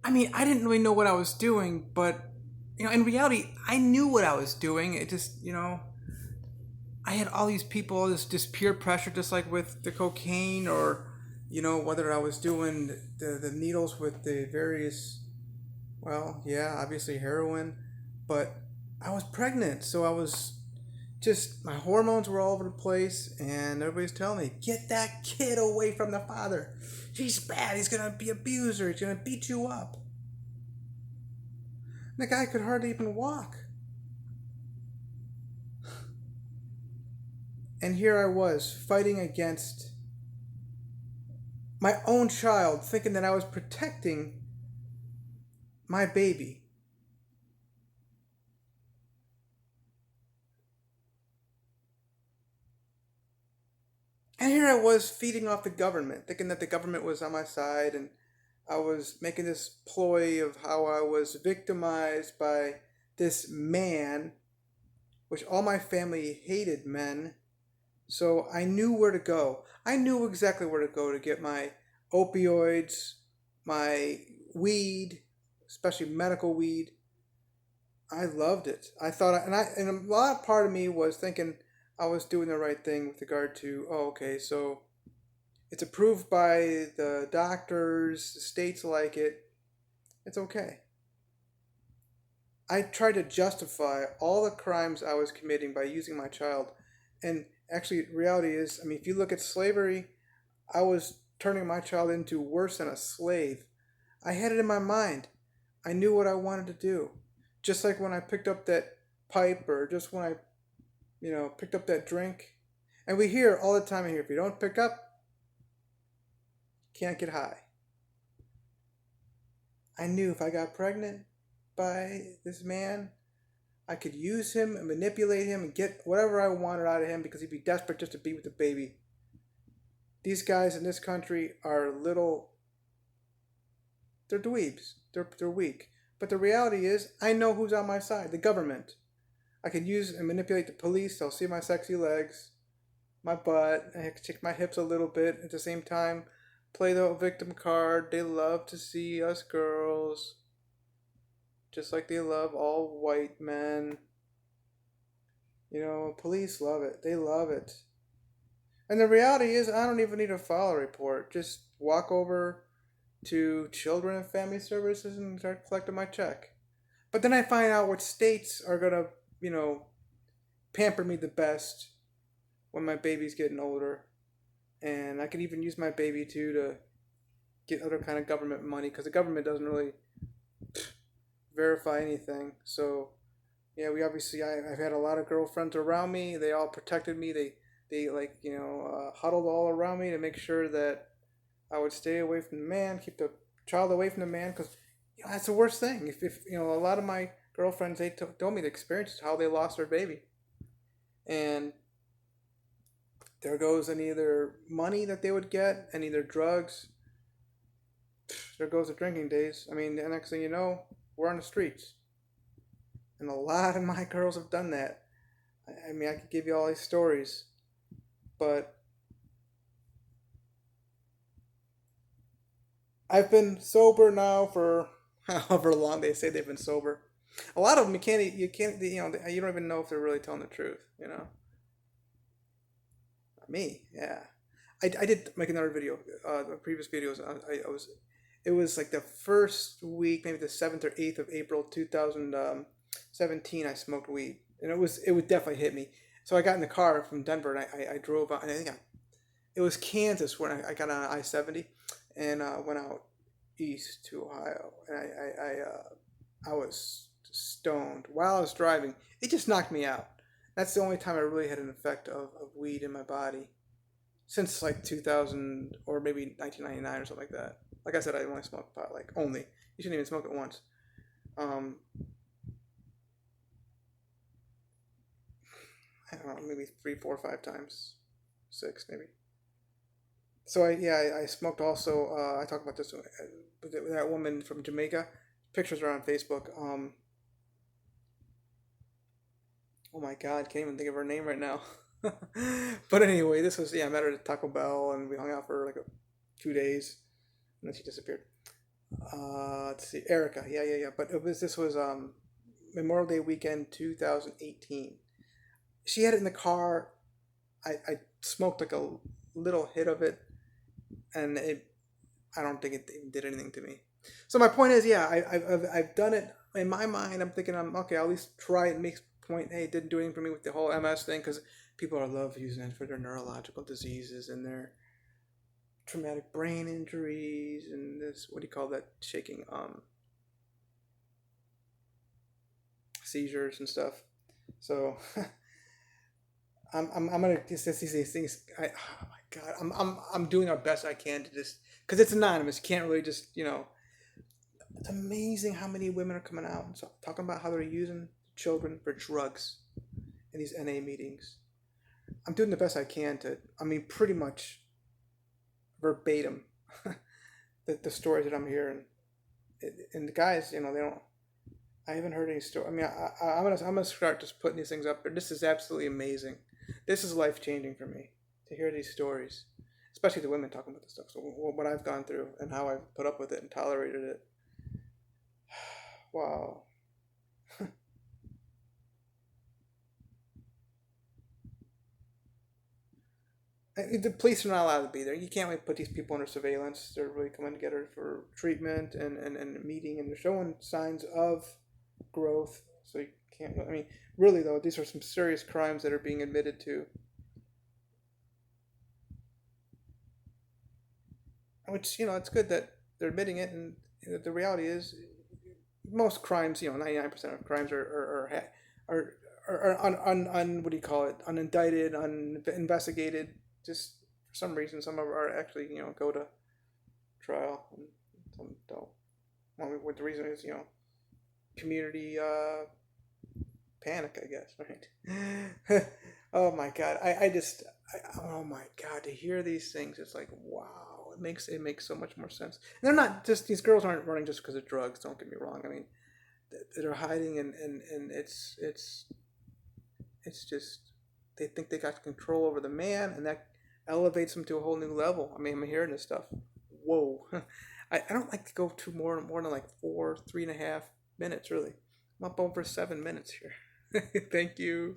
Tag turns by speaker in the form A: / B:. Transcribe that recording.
A: I mean, I didn't really know what I was doing, but in reality, I knew what I was doing. It just, I had all these people, all this peer pressure, just like with the cocaine, or whether I was doing the needles with the various, well, yeah, obviously heroin, but I was pregnant, so I was just, my hormones were all over the place, and everybody's telling me, get that kid away from the father. He's bad. He's gonna be an abuser. He's gonna beat you up. And the guy could hardly even walk. And here I was fighting against my own child, thinking that I was protecting my baby. And here I was feeding off the government, thinking that the government was on my side, and I was making this ploy of how I was victimized by this man, which all my family hated men. So I knew where to go. I knew exactly where to go to get my opioids, my weed, especially medical weed. I loved it. I thought, and a lot part of me was thinking I was doing the right thing with regard to, oh, okay, so it's approved by the doctors, the states like it, it's okay. I tried to justify all the crimes I was committing by using my child. And actually, reality is, I mean, if you look at slavery, I was turning my child into worse than a slave. I had it in my mind. I knew what I wanted to do. Just like when I picked up that pipe, or just when I, picked up that drink. And we hear all the time in here, if you don't pick up, you can't get high. I knew if I got pregnant by this man, I could use him and manipulate him and get whatever I wanted out of him because he'd be desperate just to be with the baby. These guys in this country are they're dweebs. They're weak. But the reality is, I know who's on my side, the government. I can use and manipulate the police. They'll see my sexy legs, my butt. I can shake my hips a little bit at the same time. Play the victim card. They love to see us girls. Just like they love all white men. Police love it. They love it. And the reality is, I don't even need a file report. Just walk over to Children and Family Services and start collecting my check. But then I find out which states are going to, pamper me the best when my baby's getting older. And I could even use my baby too to get other kind of government money because the government doesn't really verify anything. So, yeah, we obviously, I've had a lot of girlfriends around me. They all protected me. They like, huddled all around me to make sure that I would stay away from the man, keep the child away from the man, because that's the worst thing. If a lot of my girlfriends, they told me the experience how they lost their baby, and there goes any of their money that they would get, any of their drugs. There goes the drinking days. I mean, the next thing you know, we're on the streets, and a lot of my girls have done that. I mean, I could give you all these stories, but I've been sober now for however long they say they've been sober. A lot of them you don't even know if they're really telling the truth. Me, yeah. I did make another video. The previous videos, I was, it was like the first week, maybe the 7th or 8th of April 2017. I smoked weed, and it would definitely hit me. So I got in the car from Denver, and I drove out, and I think it was Kansas when I got on I-70, and went out east to Ohio, and I was stoned while I was driving. It just knocked me out. That's the only time I really had an effect of weed in my body since like 2000 or maybe 1999 or something like that. Like I said, I only smoked pot, like only. You shouldn't even smoke it once. Um, I don't know, maybe 3, 4, 5 times, 6 maybe. So I smoked also. I talked about this with that woman from Jamaica. Pictures are on Facebook. Oh my God, can't even think of her name right now. But anyway, this was, I met her at Taco Bell, and we hung out for like 2 days, and then she disappeared. Let's see, Erica. Yeah, yeah, yeah. But this was Memorial Day weekend 2018. She had it in the car. I smoked like a little hit of it, and I don't think it even did anything to me. So my point is, yeah, I've done it in my mind. I'm thinking I'm okay. I'll at least try it. Makes point. Hey, it didn't do anything for me with the whole MS thing because people are love using it for their neurological diseases and their traumatic brain injuries and this, what do you call that, shaking, seizures and stuff. So I'm gonna just these things. Oh my god, I'm doing our best I can to just, because it's anonymous. You can't really just, it's amazing how many women are coming out and talking about how they're using children for drugs in these NA meetings. I'm doing the best I can to, I mean, pretty much verbatim the stories that I'm hearing. And the guys, they don't. I haven't heard any story. I mean, I'm gonna start just putting these things up there. This is absolutely amazing. This is life changing for me to hear these stories, especially the women talking about this stuff. So what I've gone through and how I've put up with it and tolerated it. Wow. The police are not allowed to be there. You can't really put these people under surveillance. They're really coming together for treatment and meeting, and they're showing signs of growth. So you can't. I mean, really though, these are some serious crimes that are being admitted to. Which, it's good that they're admitting it, and the reality is, most crimes, 99% of crimes are what do you call it, unindicted, uninvestigated. Just for some reason, some of them are actually, go to trial, and some don't. Well, what the reason is, community panic, I guess, right? Oh my god, oh my god, to hear these things, it's like, wow, it makes so much more sense. And they're not just, these girls aren't running just because of drugs. Don't get me wrong. I mean, they're hiding, and it's just, they think they got control over the man, and that elevates them to a whole new level. I mean, I'm hearing this stuff. Whoa. I don't like to go to more than like 3.5 minutes, really. I'm up over 7 minutes here. Thank you.